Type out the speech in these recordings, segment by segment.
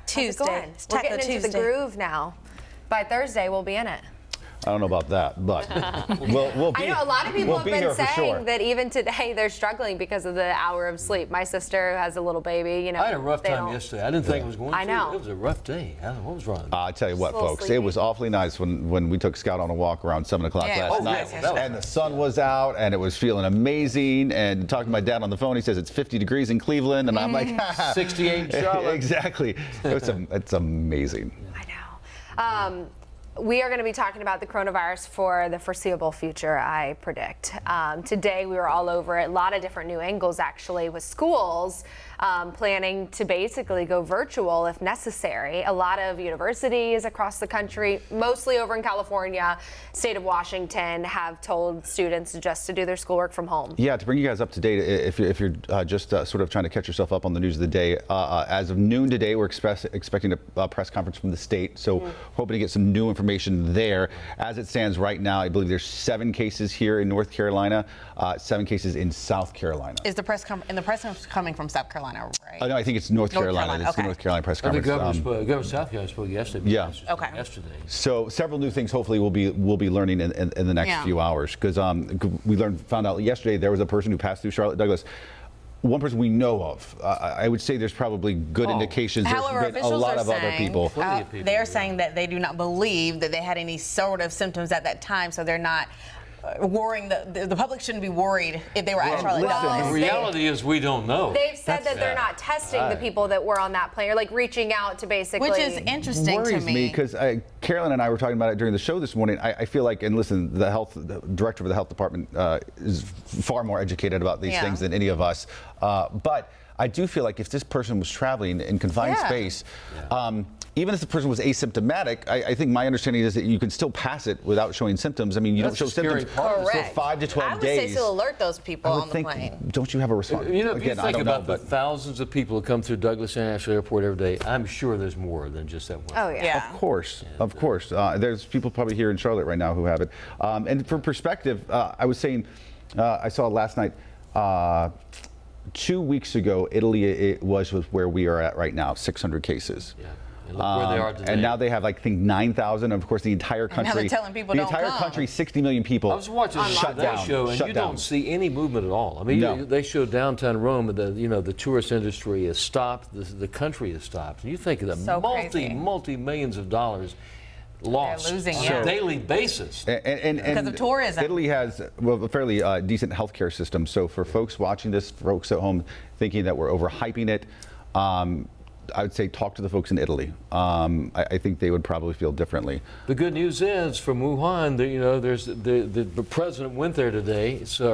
Tuesday. We're getting into the groove now. By Thursday, we'll be in it. I don't know about that, but we'll be. I know a lot of people have been saying sure. that even today they're struggling because of the hour of sleep. My sister who has a little baby, you know. I had a rough time yesterday. I didn't think it was going to. I know. It was a rough day. What was wrong? I tell you what, folks, it was awfully nice when we took Scout on a walk around 7 o'clock last night. And the sun was out, and it was feeling amazing. And talking to my dad on the phone, he says it's 50 degrees in Cleveland, and I'm like, 68 in Charlotte. Exactly. It's amazing. I know. We are going to be talking about the coronavirus for the foreseeable future, I predict. Today, we were all over it. A lot of different new angles, actually, with schools planning to basically go virtual if necessary. A lot of universities across the country, mostly over in California, state of Washington, have told students just to do their schoolwork from home. Yeah, to bring you guys up to date, if you're just sort of trying to catch yourself up on the news of the day, as of noon today, we're expecting a press conference from the state, so hoping to get some new information there. As it stands right now, I believe there's 7 cases here in North Carolina, 7 cases in South Carolina. Is the press coming from South Carolina, right? No, I think it's North Carolina. It's the North Carolina press conference. The governor of South Carolina spoke yesterday. Yeah. Yesterday. So several new things. Hopefully, we'll be learning in the next few hours, because we found out yesterday there was a person who passed through Charlotte Douglas. One person we know of. I would say there's probably good indications. However, there's been a lot of other people. They're saying that they do not believe that they had any sort of symptoms at that time, so they're not worrying. The public shouldn't be worried if they were at Charlotte Douglas. The reality is we don't know. They've said that they're not testing the people that were on that plane, or like reaching out to basically. Which is interesting to me. Because Carolyn and I were talking about it during the show this morning. I feel like, and listen, the director of the health department is far more educated about these things than any of us. But I do feel like if this person was traveling in confined space, even if the person was asymptomatic, I think my understanding is that you can still pass it without showing symptoms. I mean, you don't show symptoms for 5 to 12 days. I would say still alert those people on the plane. Don't you have a response? You know, if you think about the thousands of people who come through Douglas International Airport every day, I'm sure there's more than just that one. Oh, yeah. Of course. Of course. There's people probably here in Charlotte right now who have it. And for perspective, I was saying, I saw last night, 2 weeks ago, Italy was where we are at right now, 600 cases. Yeah. And look where they are today. And now they have, like, I think 9,000. Of course, the entire country. And now they're telling people the entire country, 60 million people. I was watching the show, and you don't see any movement at all. I mean, they show downtown Rome, and the tourist industry is stopped. The country is stopped. And you think of the multi millions of dollars lost on a daily basis. And because of tourism. Italy has a fairly decent healthcare system. So for folks watching this, folks at home thinking that we're overhyping it, I would say talk to the folks in Italy. I think they would probably feel differently. The good news is from Wuhan, there's the president went there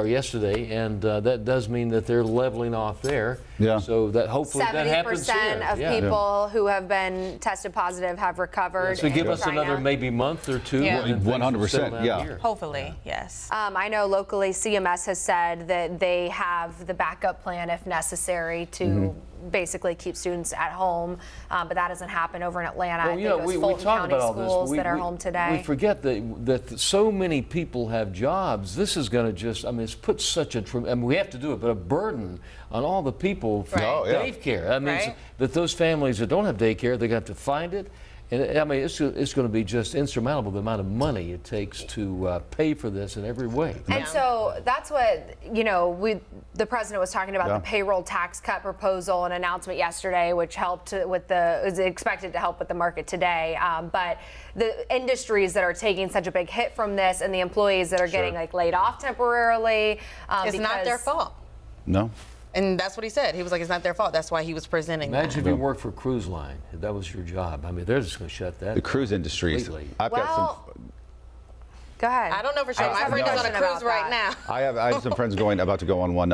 yesterday, and that does mean that they're leveling off there. Yeah. So that hopefully that happens here. 70% of people who have been tested positive have recovered. So give us another maybe month or two. 100%. Yeah. Hopefully, yes. I know locally CMS has said that they have the backup plan if necessary to basically keep students at home, but that doesn't happen over in Atlanta. Well, I think it was Fulton County schools that are home today. We forget that so many people have jobs. This is going to it's put such we have to do it, but a burden on all the people for daycare. I mean, that those families that don't have daycare, they're going to have to find it. And I mean, it's going to be just insurmountable, the amount of money it takes to pay for this in every way. And so that's what, the president was talking about, the payroll tax cut proposal, an announcement yesterday, which helped is expected to help with the market today. But the industries that are taking such a big hit from this, and the employees that are getting laid off temporarily. It's not their fault. No. And that's what he said. He was like, it's not their fault. That's why he was presenting Imagine if you worked for a cruise line. If that was your job. I mean, they're just going to shut that. The cruise industry. I've got some. Go ahead. I don't know for sure. My friend is on a cruise right now. I have some friends about to go on one,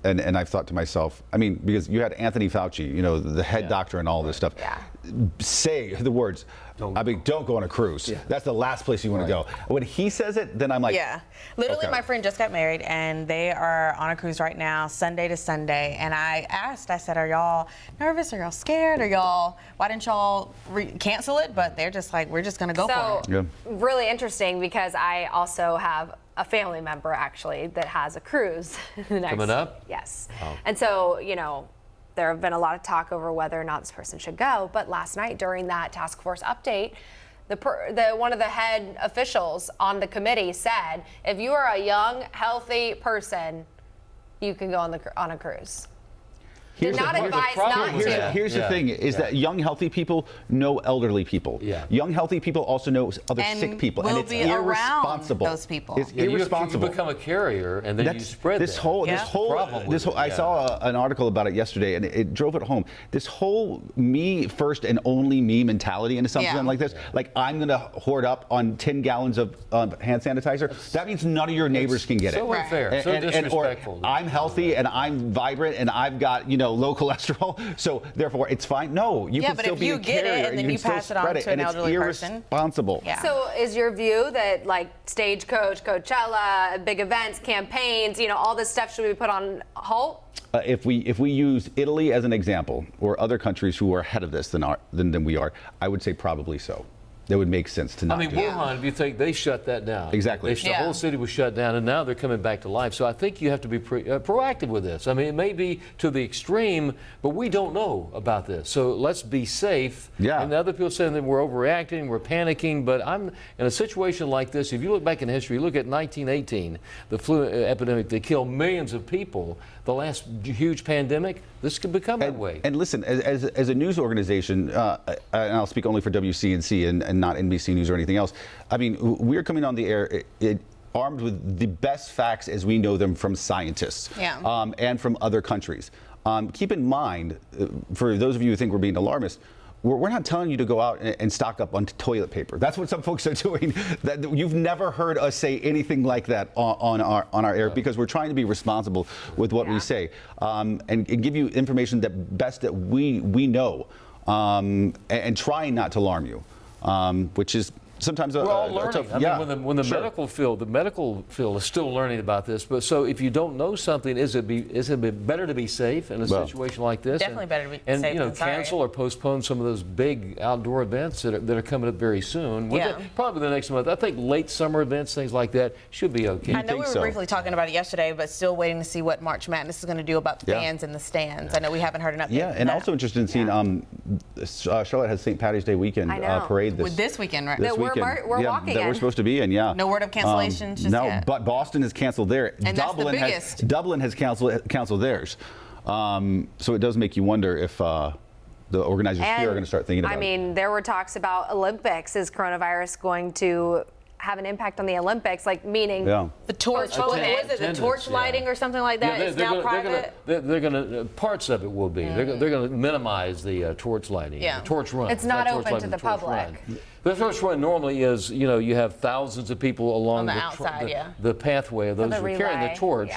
and I've thought to myself, I mean, because you had Anthony Fauci, the head doctor and all this stuff, say the words, don't go on a cruise. Yeah. That's the last place you want to go. When he says it, then I'm like, Literally, my friend just got married, and they are on a cruise right now, Sunday to Sunday. And I said, are y'all nervous? Are y'all scared? Why didn't y'all cancel it? But they're just like, we're just going to go for it. Really interesting, because I also have a family member, actually, that has a cruise. Coming up? Yes. Oh. And so, there have been a lot of talk over whether or not this person should go. But last night during that task force update, one of the head officials on the committee said, if you are a young, healthy person, you can go on a cruise. Did not advise not to. Here's the thing, is that young, healthy people know elderly people. Yeah. Young, healthy people also know other sick people. We'll and it's be irresponsible. around those people. It's irresponsible. You become a carrier, and then you spread this that. whole. I saw an article about it yesterday, and it drove it home. This whole me first and only me mentality into something like this, like I'm going to hoard up on 10 gallons of hand sanitizer. That means none of your neighbors can get it. So unfair, so disrespectful. Or I'm healthy and I'm vibrant and I've got low cholesterol, so therefore it's fine. No, you can still be a carrier, but if you get it and then you pass it on to an elderly person, it's irresponsible. Yeah. So is your view that like Stagecoach, Coachella, big events, campaigns, all this stuff should be put on halt? If we use Italy as an example, or other countries who are ahead of this than we are, I would say probably so. That would make sense to not do Wuhan, if you think they shut that down. Exactly. The whole city was shut down, and now they're coming back to life. So I think you have to be proactive with this. I mean, it may be to the extreme, but we don't know about this. So let's be safe. Yeah. And the other people saying that we're overreacting, we're panicking, but I'm in a situation like this. If you look back in history, look at 1918, the flu epidemic that killed millions of people. The last huge pandemic, this could become that way. And listen, as a news organization, and I'll speak only for WCNC and not NBC News or anything else, I mean, we're coming on the air armed with the best facts as we know them from scientists and from other countries. Keep in mind, for those of you who think we're being alarmist, we're not telling you to go out and stock up on toilet paper. That's what some folks are doing. You've never heard us say anything like that on our air, because we're trying to be responsible with what we say and give you information that we know and trying not to alarm you, which is sometimes we're all learning. Tough, I mean, when the medical field is still learning about this. But so if you don't know something, is it better to be safe in a situation like this? Definitely better to be safe. And cancel or postpone some of those big outdoor events that are coming up very soon. Probably the next month. I think late summer events, things like that, should be okay. I know we were briefly talking about it yesterday, but still waiting to see what March Madness is going to do about the fans in the stands. I know we haven't heard an update. Yeah, and also interested in seeing Charlotte has St. Patty's Day weekend parade this weekend, right? We're walking that we're supposed to be in, No word of cancellations just yet. But Boston has canceled theirs. And Dublin has canceled theirs. So it does make you wonder if the organizers here are going to start thinking about it. I mean, there were talks about Olympics. Is coronavirus going to have an impact on the Olympics, like meaning the torch? What was it? The torch lighting or something like that? It's now private. They're going to parts of it will be. They're going to minimize the torch lighting. The torch run. It's not open to the public. The torch run normally is, you have thousands of people along the outside, the pathway of those who are carrying the torch.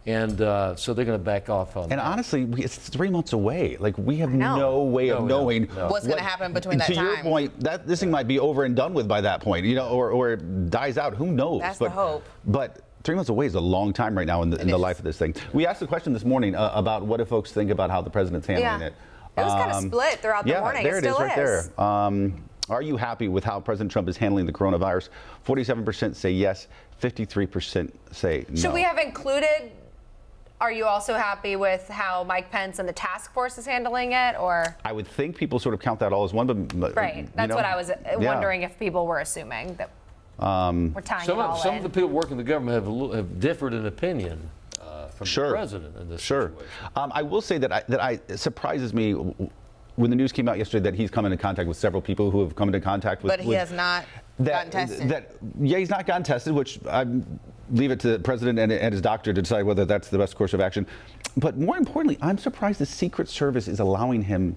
And so they're going to back off on that. And honestly, it's 3 months away. Like, we have no way of knowing what's going to happen between that time. To your point, this thing might be over and done with by that point, or it dies out. Who knows? That's the hope. But 3 months away is a long time right now in the life of this thing. We asked the question this morning about what do folks think about how the president's handling it. It was kind of split throughout the morning. There it still is. Right there. Are you happy with how President Trump is handling the coronavirus? 47% say yes, 53% say no. Should we have included? Are you also happy with how Mike Pence and the task force is handling it, or? I would think people sort of count that all as one, but right. That's what I was wondering if people were assuming that we're tying it all in. Some of the people working in the government have differed in opinion from the president in this situation. I will say that it surprises me when the news came out yesterday that he's come into contact with several people who have come into contact with. But he has not gotten tested. He's not gotten tested, which I leave it to the president and his doctor to decide whether that's the best course of action. But more importantly, I'm surprised the Secret Service is allowing him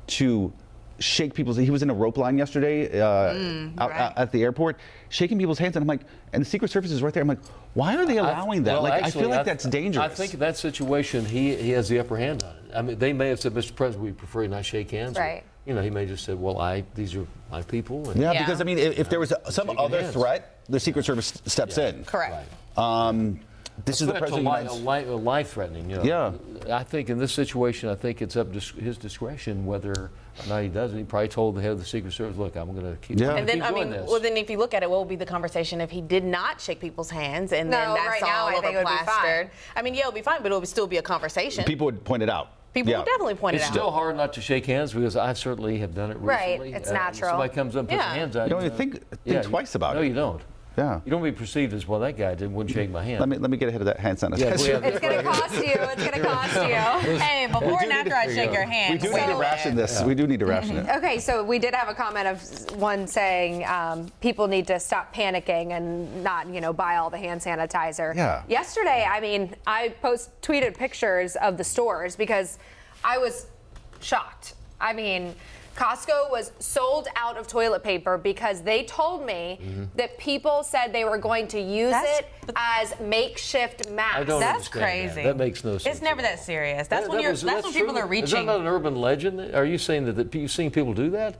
to shake people's. He was in a rope line yesterday out at the airport, shaking people's hands, and I'm like, and the Secret Service is right there. I'm like, why are they allowing that? I feel like that's dangerous. I think in that situation, he has the upper hand on it. I mean, they may have said, Mr. President, we prefer you not shake hands. Right. He may just said, well, these are my people. And because I mean, if there was some other threat, the Secret Service steps in. Correct. This is the president. Life-threatening. I think in this situation, I think it's up to his discretion whether or not he does it. He probably told the head of the Secret Service, "Look, I'm going to keep doing this." Well, then if you look at it, what will be the conversation if he did not shake people's hands and then that's right now, all I think over it would be plastered? fine. I mean, it would be fine, but it would still be a conversation. People would point it out. people will definitely point it out. It's still hard not to shake hands because I certainly have done it recently. Right, it's natural. Somebody comes up and puts their hands out. You don't even think twice about it. No, you don't. Yeah. You don't be perceived as, well, that guy wouldn't shake my hand. Let me get ahead of that hand sanitizer. It's going to cost you. It's going to cost you. Hey, before and after I shake your hand. We do need to ration this. We do need to ration it. Okay, so we did have a comment of one saying people need to stop panicking and not, buy all the hand sanitizer. Yeah. Yesterday, I mean, I tweeted pictures of the stores because I was shocked. I mean, Costco was sold out of toilet paper because they told me that people said they were going to use it as makeshift masks. That's crazy. That makes no sense. It's never that serious. That's when people are reaching. Is that not an urban legend? Are you saying that you've seen people do that?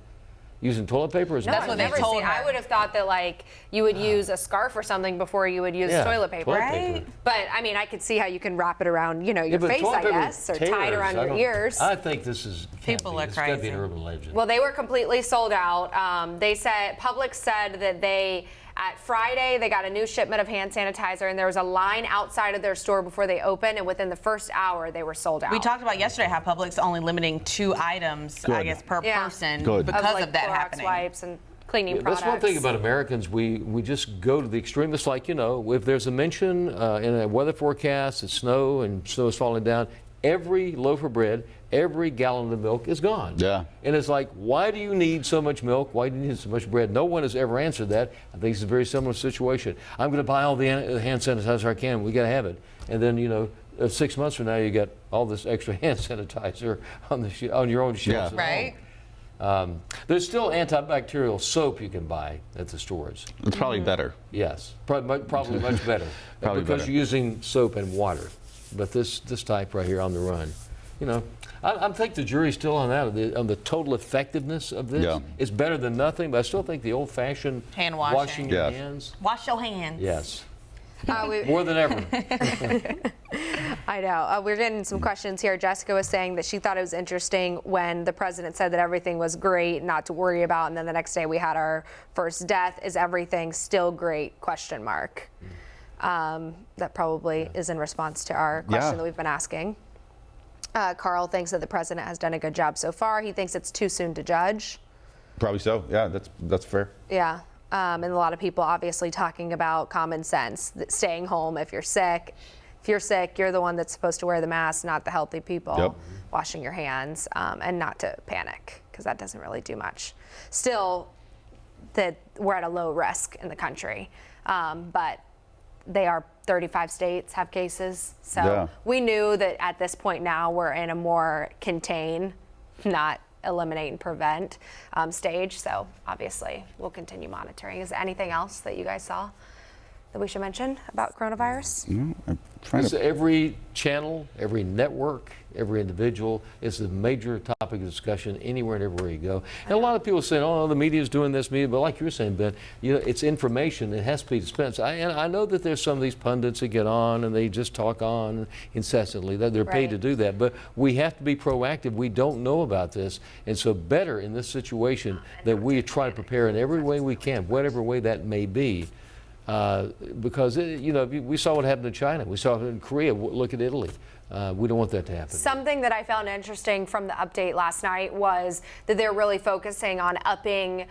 Using toilet paper? No, That's what they told her. I would have thought that you would use a scarf or something before you would use toilet paper. Right? But I mean, I could see how you can wrap it around, your face, I guess, or tie it around your ears. I think this is People are It's got to be crazy. an urban legend. Well, they were completely sold out. Publix said that at Friday, they got a new shipment of hand sanitizer, and there was a line outside of their store before they opened, and within the first hour, they were sold out. We talked about yesterday how Publix only limiting 2 items, I guess, per person because of that Clorox happening. wipes and cleaning products. That's one thing about Americans. We just go to the extreme. It's like, if there's a mention in a weather forecast, it's snow and snow is falling down, every loaf of bread, every gallon of milk is gone. Yeah. And it's like, why do you need so much milk? Why do you need so much bread? No one has ever answered that. I think it's a very similar situation. I'm going to buy all the hand sanitizer I can. We got to have it. And then, 6 months from now, you got all this extra hand sanitizer on your own shelves. Yeah. Right? There's still antibacterial soap you can buy at the stores. It's probably better. Yes, probably much better. Probably because better. you're using soap and water. But this type right here on the run, I think the jury's still on that, on the total effectiveness of this. Yeah. It's better than nothing, but I still think the old-fashioned Hand washing. washing your Yes. hands. Wash your hands. Yes. More than ever. I know. We're getting some questions here. Jessica was saying that she thought it was interesting when the president said that everything was great, not to worry about, and then the next day we had our first death. Is everything still great? ? That probably is in response to our question that we've been asking. Carl thinks that the president has done a good job so far. He thinks it's too soon to judge. Probably so. Yeah, that's fair. Yeah. And a lot of people obviously talking about common sense, staying home if you're sick. If you're sick, you're the one that's supposed to wear the mask, not the healthy people. Yep. Washing your hands and not to panic because that doesn't really do much. Still, that we're at a low risk in the country, but they are 35 states have cases. So we knew that at this point now we're in a more contain, not eliminate and prevent stage. So obviously we'll continue monitoring. Is there anything else that you guys saw that we should mention about coronavirus? I'm trying to. Every channel, every network, every individual is a major topic of discussion anywhere and everywhere you go. And a lot of people say, oh, the media is doing this, but like you were saying, Ben, it's information. It has to be dispensed. And I know that there's some of these pundits that get on and they just talk on incessantly. They're paid to do that. But we have to be proactive. We don't know about this. And so better in this situation that we try to prepare in every way we can, whatever way that may be. Because, we saw what happened in China. We saw it in Korea. Look at Italy. We don't want that to happen. Something that I found interesting from the update last night was that they're really focusing on upping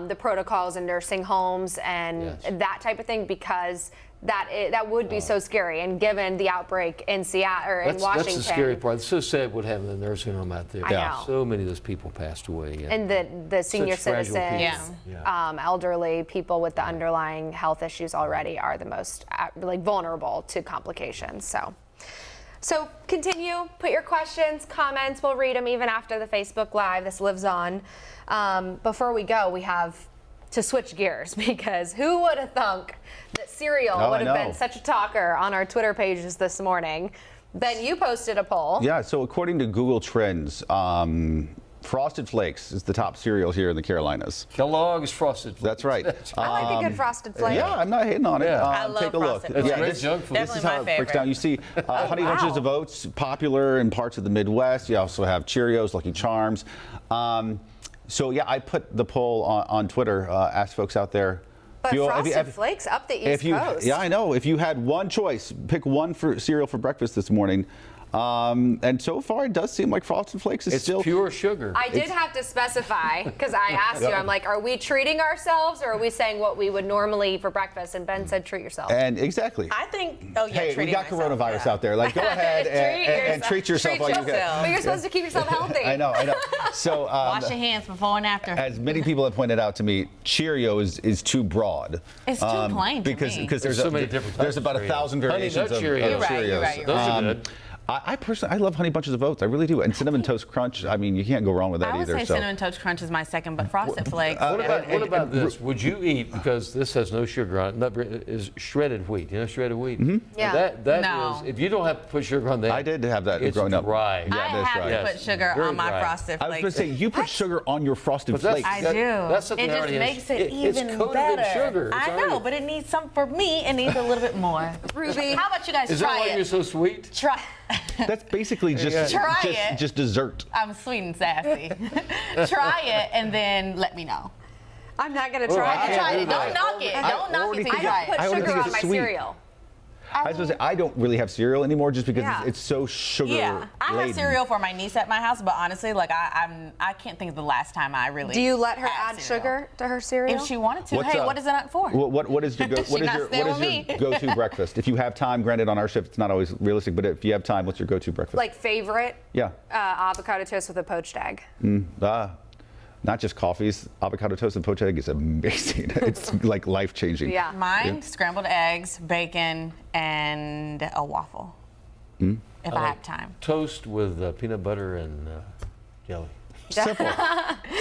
the protocols in nursing homes and that type of thing because that would be so scary. And given the outbreak in Seattle or in Washington, that's the scary part. It's so sad what happened in the nursing home out there. I know. So many of those people passed away. And the senior Such fragile citizens, people. elderly people with the underlying health issues already are the most vulnerable to complications. So continue, put your questions, comments. We'll read them even after the Facebook Live. This lives on. Before we go, we have to switch gears because who would have thunk that cereal would have been such a talker on our Twitter pages this morning? Ben, you posted a poll. Yeah, so according to Google Trends, Frosted Flakes is the top cereal here in the Carolinas. Kellogg's Frosted Flakes. That's right. I like a good Frosted Flake. Yeah, I'm not hating on it. I love take a look. Frosted Flakes. Great junk food. This is Definitely how my it breaks favorite. down. You see Honey Bunches of Oats, popular in parts of the Midwest. You also have Cheerios, Lucky Charms. So yeah, I put the poll on Twitter, asked folks out there. But Frosted Flakes up the East Coast. Yeah, I know. If you had one choice, pick one cereal for breakfast this morning, And so far, it does seem like Frosted Flakes is It's still pure sugar. I did have to specify, because I asked you, I'm like, are we treating ourselves or are we saying what we would normally eat for breakfast? And Ben said, treat yourself. And exactly. I think, oh yeah, Hey, we treating got myself, coronavirus yeah. out there. Like, go ahead and treat yourself while you can. But you're supposed to keep yourself healthy. I know. So, Wash your hands before and after. as many people have pointed out to me, Cheerios is too broad. It's too plain to because me. there's so many different types there's of about Cheerios. 1,000 Honey variations Nut of Cheerios. You're right, Cheerios. you're right, you're Those right. are good. I personally, I love Honey Bunches of Oats. I really do. And Cinnamon Toast Crunch. I mean, you can't go wrong with that I would either. say so. Cinnamon Toast Crunch is my second, but Frosted Flakes. What about this? Would you eat, because this has no sugar on it, is shredded wheat. You know shredded wheat? Yeah. That No. is, if you don't have to put sugar on that. I did have that it's growing up. dry. Yeah, I that's have right. to put Yes, sugar very on my dry. Frosted I was Flakes. going to say, you put sugar on your Frosted But that's- Flakes. I do. That's something It just already has- makes it it's even coated in better. sugar. It's I know, already- but it needs some for me. It needs a little bit more. Ruby. How about you guys Is that try why you're it? so sweet? Try. That's basically just Try it. just dessert. I'm sweet and sassy. Try it and then let me know. I'm not going to Well, try I it. Try do it. that. Don't knock it. I Don't knock already it till think you I try don't it. put I already sugar think on it's my sweet. cereal. I was going to say, I don't really have cereal anymore just because Yeah. it's so sugar Yeah, I have laden. cereal for my niece at my house, but honestly, like I can't think of the last time I really. Do you let her had add cereal. sugar to her cereal? If she wanted to. What's Hey, up? what is it for? What is your She not staying with me. go-to breakfast? If you have time, granted on our shift it's not always realistic, but if you have time, what's your go-to breakfast? Like favorite? Yeah. Avocado toast with a poached egg. Not just coffees, avocado toast and poached egg is amazing. It's like life-changing. Yeah. Mine, scrambled eggs, bacon, and a waffle. If I have time. Toast with peanut butter and jelly. Simple.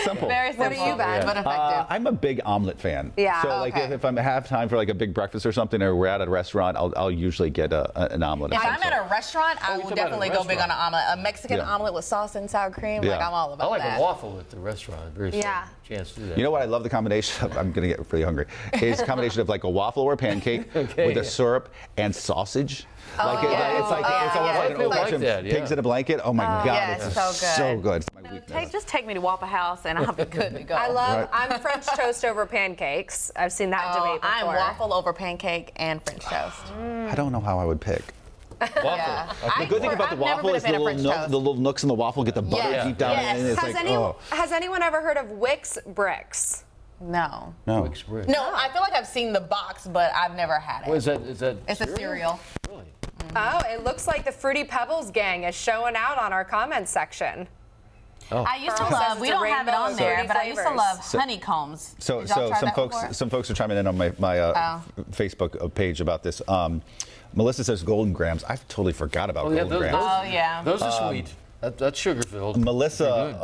Simple. Very What simple, are you, Ben? but effective. I'm a big omelet fan. Yeah. So like Okay. if I have time for like a big breakfast or something, or we're at a restaurant, I'll usually get an omelet. If of some I'm at sort. a restaurant, I you're will talking about a definitely go big on an restaurant. omelet. A Mexican Yeah. omelet with sauce and sour cream. Yeah. Like I'm all I about like that. a waffle at the restaurant. Very Yeah. chance to do that. You know what I love the combination of? I'm gonna get really hungry. Is a combination of like a waffle or a pancake with a syrup and sausage. Like yeah. it's almost yeah. like an I old like fashioned that, yeah. pigs in a blanket. Oh my God, yeah, it's it's so good. so good. It's my weakness. Just take me to Waffle House and I'll be good to go. I love, Right. I'm French toast over pancakes. I've seen that debate before. I'm waffle over pancake and French toast. I don't know how I would pick. Waffle. Yeah. The good thing about the waffle is the little nooks in the waffle get the butter Yes. deep down Yes. in it. It's Has, like, has anyone ever heard of Wix bricks? No. no. Twix bread. No, I feel like I've seen the box, but I've never had it. What is that? Is that It's a cereal. Really? Oh, it looks like the Fruity Pebbles gang is showing out on our comments section. I used to Says love. it's We a don't have it rainbow on of there, fruity but I used to flavors. love honeycombs. So, Did y'all try some that folks, before? some folks are chiming in on my Facebook page about this. Melissa says Golden Grams. I totally forgot about Golden Grams. Oh, yeah. Those are sweet. That's sugar filled. Melissa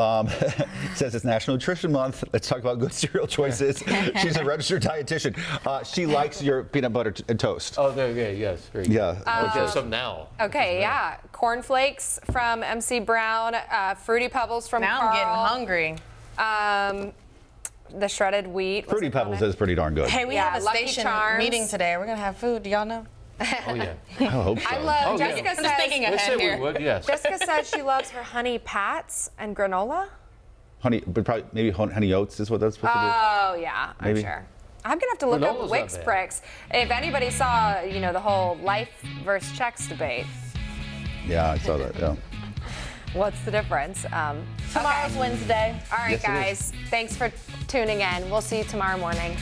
says it's National Nutrition Month. Let's talk about good cereal choices. She's a registered dietitian. She likes your peanut butter and toast. Oh, there. Yeah. Yes. Very good. Yeah. Let's have some now. Okay, yeah. Cornflakes from MC Brown, Fruity Pebbles from Now Carl. I'm getting hungry. The shredded wheat. Fruity Pebbles is pretty darn good. Hey, we Yeah, have a Lucky station Charms. meeting today. We're gonna have food. Do y'all know? Oh yeah. I hope so. I love, Oh, yeah. Jessica I'm just thinking says, They ahead said we here. would. Yes. Jessica says she loves her honey pats and granola. Honey, but probably maybe honey oats is what that's supposed to Oh yeah, I'm Maybe. sure. I'm gonna have to look Granola's up not Wix bad. bricks. If anybody saw, the whole life versus checks debate, be. Yeah, I saw that. Yeah. what's the difference? Tomorrow's Wednesday. All right, Yes, it is. guys. Thanks for tuning in. We'll see you tomorrow morning.